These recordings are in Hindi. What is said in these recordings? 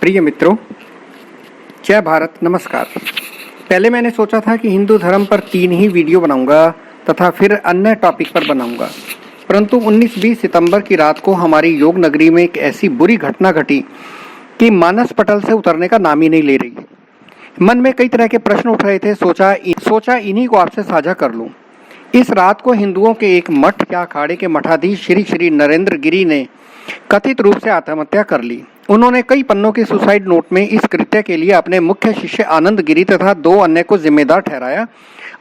प्रिय मित्रों, जय भारत, नमस्कार। पहले मैंने सोचा था कि हिंदू धर्म पर 3 ही वीडियो बनाऊंगा तथा फिर अन्य टॉपिक पर बनाऊंगा, परंतु 19-20 सितंबर की रात को हमारी योग नगरी में एक ऐसी बुरी घटना घटी कि मानस पटल से उतरने का नाम ही नहीं ले रही। मन में कई तरह के प्रश्न उठ रहे थे। सोचा इन्हीं को आपसे साझा कर लूं। इस रात को हिंदुओं के एक मठ या अखाड़े के मठाधीश श्री श्री नरेंद्र गिरी ने कथित रूप से आत्महत्या कर ली। उन्होंने कई पन्नों के सुसाइड नोट में इस कृत्य के लिए अपने मुख्य शिष्य आनंद गिरी तथा 2 अन्य को जिम्मेदार ठहराया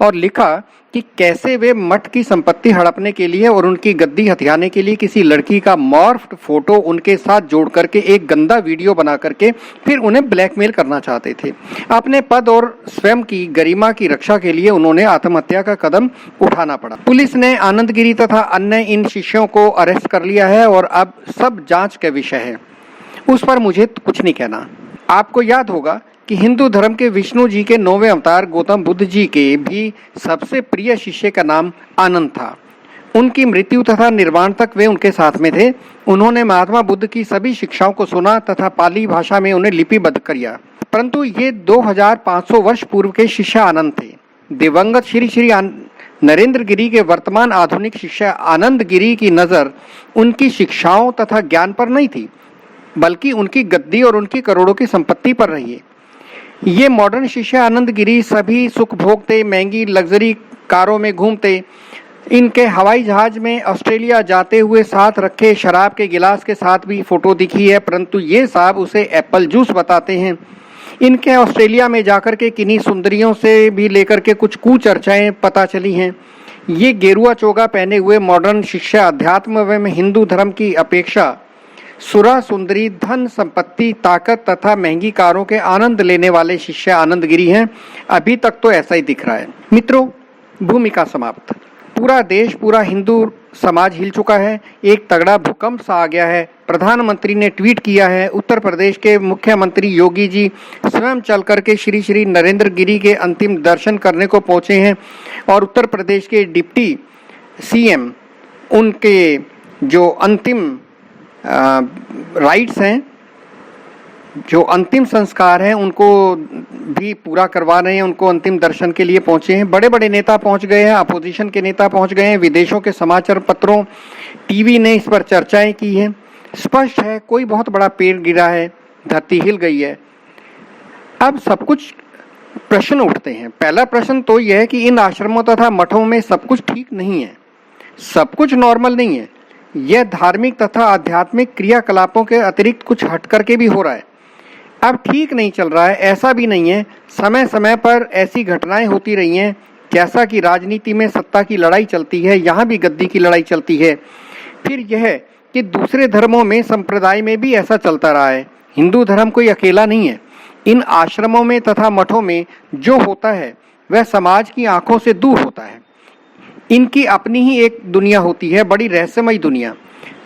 और लिखा कि कैसे वे मठ की संपत्ति हड़पने के लिए और उनकी गद्दी हथियाने के लिए किसी लड़की का मॉर्फ्ड फोटो उनके साथ जोड़ करके एक गंदा वीडियो बना करके फिर उन्हें ब्लैकमेल करना चाहते थे। अपने पद और स्वयं की गरिमा की रक्षा के लिए उन्होंने आत्महत्या का कदम उठाना पड़ा। पुलिस ने आनंद गिरी तथा अन्य इन शिष्यों को अरेस्ट कर लिया है और अब सब जांच का विषय है, उस पर मुझे कुछ नहीं कहना। आपको याद होगा कि हिंदू धर्म के विष्णु जी के 9वें अवतार गौतम बुद्ध जी के भी सबसे प्रिय शिष्य का नाम आनंद था। उनकी मृत्यु तथा निर्वाण तक वे उनके साथ में थे। उन्होंने महात्मा बुद्ध की सभी शिक्षाओं को सुना तथा पाली भाषा में उन्हें लिपिबद्ध किया। परंतु ये 2500 वर्ष पूर्व के शिष्य आनंद थे। दिवंगत श्री श्री नरेंद्र गिरी के वर्तमान आधुनिक शिष्य आनंद गिरी की नजर उनकी शिक्षाओं तथा ज्ञान पर नहीं थी, बल्कि उनकी गद्दी और उनकी करोड़ों की संपत्ति पर रही है। ये मॉडर्न शिष्य आनंद गिरी सभी सुख भोगते, महंगी लग्जरी कारों में घूमते, इनके हवाई जहाज में ऑस्ट्रेलिया जाते हुए साथ रखे शराब के गिलास के साथ भी फोटो दिखी है, परंतु ये साहब उसे एप्पल जूस बताते हैं। इनके ऑस्ट्रेलिया में जाकर के किन्हीं सुंदरियों से भी लेकर के कुछ कुचर्चाएं पता चली हैं। ये गेरुआ चोगा पहने हुए मॉडर्न शिष्य अध्यात्म एवं हिंदू धर्म की अपेक्षा सुरा सुंदरी, धन संपत्ति, ताकत तथा महंगी कारों के आनंद लेने वाले शिष्य आनंद गिरी हैं। अभी तक तो ऐसा ही दिख रहा है। मित्रों, भूमिका समाप्त। पूरा देश, पूरा हिंदू समाज हिल चुका है। एक तगड़ा भूकंप सा आ गया है। प्रधानमंत्री ने ट्वीट किया है। उत्तर प्रदेश के मुख्यमंत्री योगी जी स्वयं चल करके श्री श्री नरेंद्र गिरी के अंतिम दर्शन करने को पहुंचे हैं और उत्तर प्रदेश के डिप्टी सीएम उनके जो अंतिम राइट्स हैं, जो अंतिम संस्कार हैं, उनको भी पूरा करवा रहे हैं। उनको अंतिम दर्शन के लिए पहुंचे हैं। बड़े बड़े नेता पहुंच गए हैं, अपोजिशन के नेता पहुंच गए हैं। विदेशों के समाचार पत्रों, टीवी ने इस पर चर्चाएं की हैं। स्पष्ट है कोई बहुत बड़ा पेड़ गिरा है, धरती हिल गई है। अब सब कुछ प्रश्न उठते हैं। पहला प्रश्न तो यह है कि इन आश्रमों तथा मठों में सब कुछ ठीक नहीं है, सब कुछ नॉर्मल नहीं है। यह धार्मिक तथा आध्यात्मिक क्रियाकलापों के अतिरिक्त कुछ हट करके भी हो रहा है। अब ठीक नहीं चल रहा है, ऐसा भी नहीं है। समय समय पर ऐसी घटनाएं होती रही हैं, जैसा कि राजनीति में सत्ता की लड़ाई चलती है, यहाँ भी गद्दी की लड़ाई चलती है। फिर यह कि दूसरे धर्मों में, संप्रदाय में भी ऐसा चलता रहा है। हिंदू धर्म कोई अकेला नहीं है। इन आश्रमों में तथा मठों में जो होता है वह समाज की आंखों से दूर होता है। इनकी अपनी ही एक दुनिया होती है, बड़ी रहस्यमयी दुनिया।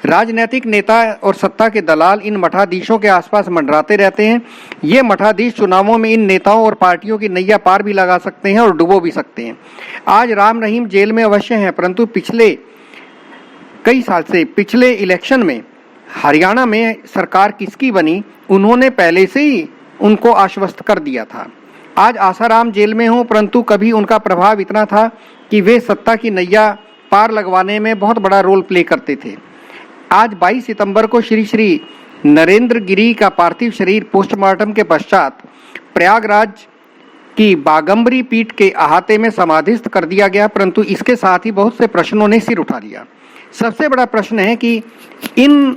राजनीतिक नेता और सत्ता के दलाल इन मठाधीशों के आसपास मंडराते रहते हैं। ये मठाधीश चुनावों में इन नेताओं और पार्टियों की नैया पार भी लगा सकते हैं और डुबो भी सकते हैं। आज राम रहीम जेल में अवश्य हैं, परंतु पिछले कई साल से, पिछले इलेक्शन में हरियाणा में सरकार किसकी बनी, उन्होंने पहले से ही उनको आश्वस्त कर दिया था। आज आसाराम जेल में हो, परंतु कभी उनका प्रभाव इतना था कि वे सत्ता की नैया पार लगवाने में बहुत बड़ा रोल प्ले करते थे। आज 22 सितंबर को श्री श्री नरेंद्र गिरी का पार्थिव शरीर पोस्टमार्टम के पश्चात प्रयागराज की बागंबरी पीठ के अहाते में समाधिस्थ कर दिया गया, परंतु इसके साथ ही बहुत से प्रश्नों ने सिर उठा लिया। सबसे बड़ा प्रश्न है कि इन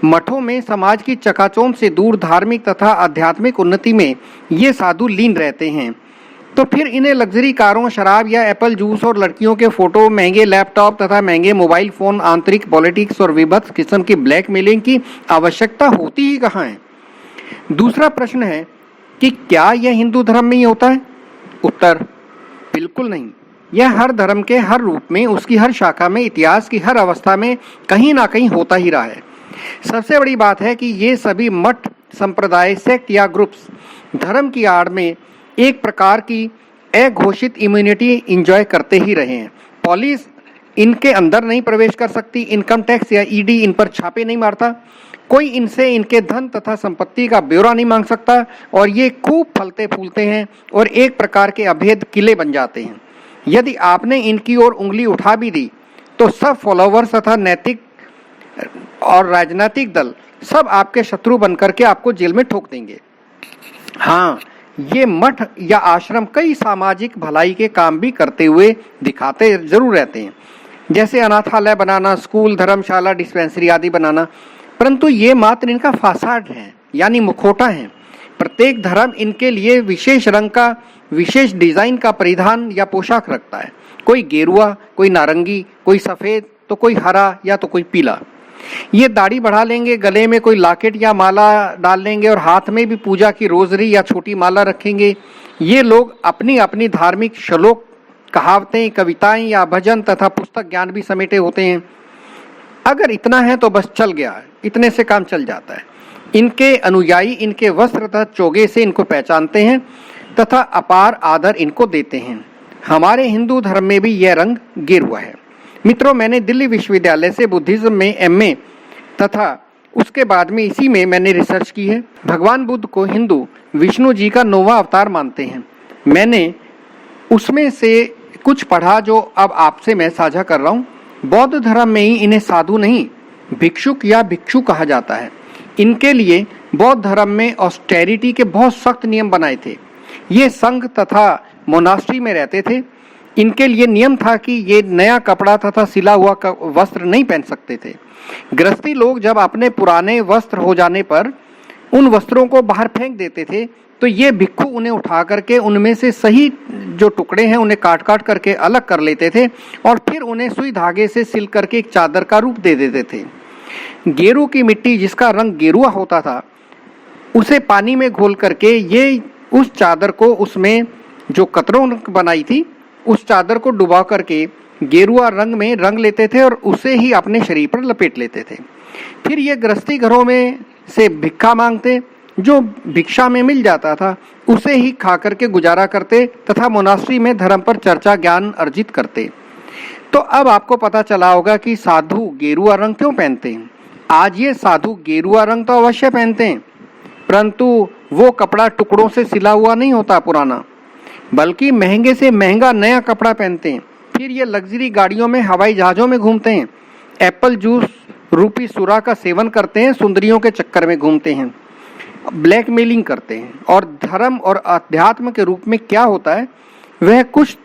मठों में समाज की चकाचौंध से दूर धार्मिक तथा आध्यात्मिक उन्नति में ये साधु लीन रहते हैं, तो फिर इन्हें लग्जरी कारों, शराब या एप्पल जूस और लड़कियों के फोटो, महंगे लैपटॉप तथा महंगे मोबाइल फोन, आंतरिक पॉलिटिक्स और विभत्स किस्म की ब्लैकमेलिंग की आवश्यकता होती ही कहाँ है। दूसरा प्रश्न है कि क्या यह हिंदू धर्म में ही होता है? उत्तर, बिल्कुल नहीं। यह हर धर्म के हर रूप में, उसकी हर शाखा में, इतिहास की हर अवस्था में कहीं ना कहीं होता ही रहा है। सबसे बड़ी बात है कि ये सभी मठ, संप्रदाय, सेक्ट या ग्रुप्स धर्म की आड़ में एक प्रकार की अघोषित इम्यूनिटी इंजॉय करते ही रहे हैं। इनके अंदर नहीं प्रवेश कर सकती, इनकम टैक्स या ईडी इन पर छापे नहीं मारता, कोई इनसे इनके धन तथा संपत्ति का ब्यौरा नहीं मांग सकता और ये खूब फलते फूलते हैं और एक प्रकार के अभेद किले बन जाते हैं। यदि आपने इनकी ओर उंगली उठा भी दी तो सब फॉलोवर्स तथा नैतिक और राजनीतिक दल सब आपके शत्रु बनकर के आपको जेल में ठोक देंगे। हाँ, ये मठ या आश्रम कई सामाजिक भलाई के काम भी करते हुए दिखाते जरूर रहते हैं, जैसे अनाथालय बनाना, स्कूल, धर्मशाला, डिस्पेंसरी आदि बनाना, परंतु ये मात्र इनका फासाड है, यानी मुखौटा है। प्रत्येक धर्म इनके लिए विशेष रंग का, विशेष डिजाइन का परिधान या पोशाक रखता है। कोई गेरुआ, कोई नारंगी, कोई सफेद, तो कोई हरा या तो कोई पीला। ये दाढ़ी बढ़ा लेंगे, गले में कोई लॉकेट या माला डाल लेंगे और हाथ में भी पूजा की रोजरी या छोटी माला रखेंगे। ये लोग अपनी अपनी धार्मिक श्लोक, कहावतें, कविताएं या भजन तथा पुस्तक ज्ञान भी समेटे होते हैं। अगर इतना है तो बस चल गया, इतने से काम चल जाता है। इनके अनुयायी इनके वस्त्र तथा चोगे से इनको पहचानते हैं तथा अपार आदर इनको देते हैं। हमारे हिंदू धर्म में भी यह रंग गेरुआ है। मित्रों, मैंने दिल्ली विश्वविद्यालय से बुद्धिज्म में एमए तथा उसके बाद में इसी में मैंने रिसर्च की है। भगवान बुद्ध को हिंदू विष्णु जी का 9वां अवतार मानते हैं। मैंने उसमें से कुछ पढ़ा जो अब आपसे मैं साझा कर रहा हूँ। बौद्ध धर्म में ही इन्हें साधु नहीं, भिक्षुक या भिक्षु कहा जाता है। इनके लिए बौद्ध धर्म में ऑस्टेरिटी के बहुत सख्त नियम बनाए थे। ये संघ तथा मोनास्ट्री में रहते थे। इनके लिए नियम था कि ये नया कपड़ा तथा सिला हुआ वस्त्र नहीं पहन सकते थे। गृहस्थी लोग जब अपने पुराने वस्त्र हो जाने पर उन वस्त्रों को बाहर फेंक देते थे, तो ये भिक्षु उन्हें उठा करके उनमें से सही जो टुकड़े हैं उन्हें काट काट करके अलग कर लेते थे और फिर उन्हें सुई धागे से सिल करके एक चादर का रूप दे देते थे। गेरू की मिट्टी, जिसका रंग गेरुआ होता था, उसे पानी में घोल करके ये उस चादर को, उसमें जो कतरों बनाई थी, उस चादर को डुबा करके गेरुआ रंग में रंग लेते थे और उसे ही अपने शरीर पर लपेट लेते थे। फिर ये गृहस्थी घरों में से भिक्षा मांगते, जो भिक्षा में मिल जाता था उसे ही खा करके गुजारा करते तथा मोनास्ट्री में धर्म पर चर्चा ज्ञान अर्जित करते। तो अब आपको पता चला होगा कि साधु गेरुआ रंग क्यों पहनते हैं। आज ये साधु गेरुआ रंग तो अवश्य पहनते हैं, परंतु वो कपड़ा टुकड़ों से सिला हुआ नहीं होता पुराना, बल्कि महंगे से महंगा नया कपड़ा पहनते हैं। फिर ये लग्जरी गाड़ियों में, हवाई जहाज़ों में घूमते हैं, एप्पल जूस रूपी सुरा का सेवन करते हैं, सुंदरियों के चक्कर में घूमते हैं, ब्लैकमेलिंग करते हैं। और धर्म और अध्यात्म के रूप में क्या होता है वह कुछ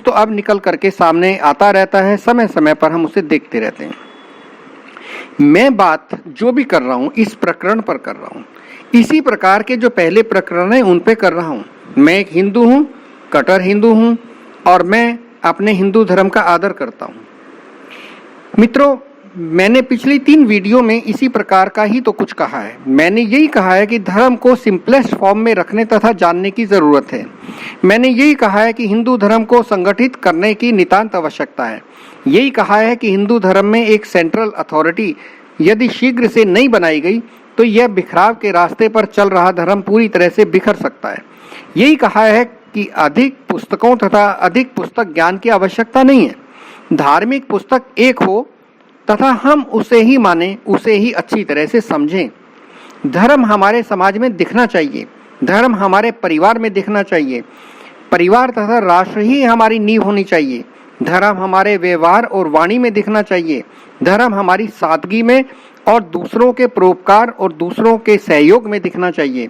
तो अब निकल करके सामने आता रहता है। समय समय पर हम उसे देखते रहते हैं। मैं बात जो भी कर रहा हूँ इस प्रकरण पर कर रहा हूँ, इसी प्रकार के जो पहले प्रकरण है उन पे कर रहा हूँ। मैं एक हिंदू हूँ, कट्टर हिंदू हूँ और मैं अपने हिंदू धर्म का आदर करता हूँ। मित्रों, मैंने पिछली 3 वीडियो में इसी प्रकार का ही तो कुछ कहा है। मैंने यही कहा है कि धर्म को सिंपलेस्ट फॉर्म में रखने तथा जानने की जरूरत है। मैंने यही कहा है कि हिंदू धर्म को संगठित करने की नितांत आवश्यकता है। यही कहा है कि हिंदू धर्म में एक सेंट्रल अथॉरिटी यदि शीघ्र से नहीं बनाई गई तो यह बिखराव के रास्ते पर चल रहा धर्म पूरी तरह से बिखर सकता है। यही कहा है कि अधिक पुस्तकों तथा अधिक पुस्तक ज्ञान की आवश्यकता नहीं है। धार्मिक पुस्तक एक हो तथा हम उसे ही माने, उसे ही अच्छी तरह से समझें। धर्म हमारे समाज में दिखना चाहिए, धर्म हमारे परिवार में दिखना चाहिए। परिवार तथा राष्ट्र ही हमारी नींव होनी चाहिए। धर्म हमारे व्यवहार और वाणी में दिखना चाहिए। धर्म हमारी सादगी में और दूसरों के परोपकार और दूसरों के सहयोग में दिखना चाहिए।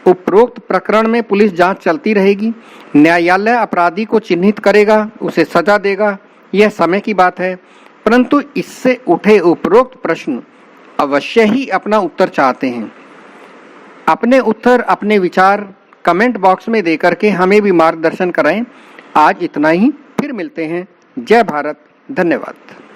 उपरोक्त प्रकरण में पुलिस जांच चलती रहेगी। न्यायालय अपराधी को चिन्हित करेगा, उसे सजा देगा, यह समय की बात है। परंतु इससे उठे उपरोक्त प्रश्न अवश्य ही अपना उत्तर चाहते हैं। अपने उत्तर, अपने विचार कमेंट बॉक्स में देकर के हमें भी मार्गदर्शन कराएं। आज इतना ही, फिर मिलते हैं। जय भारत, धन्यवाद।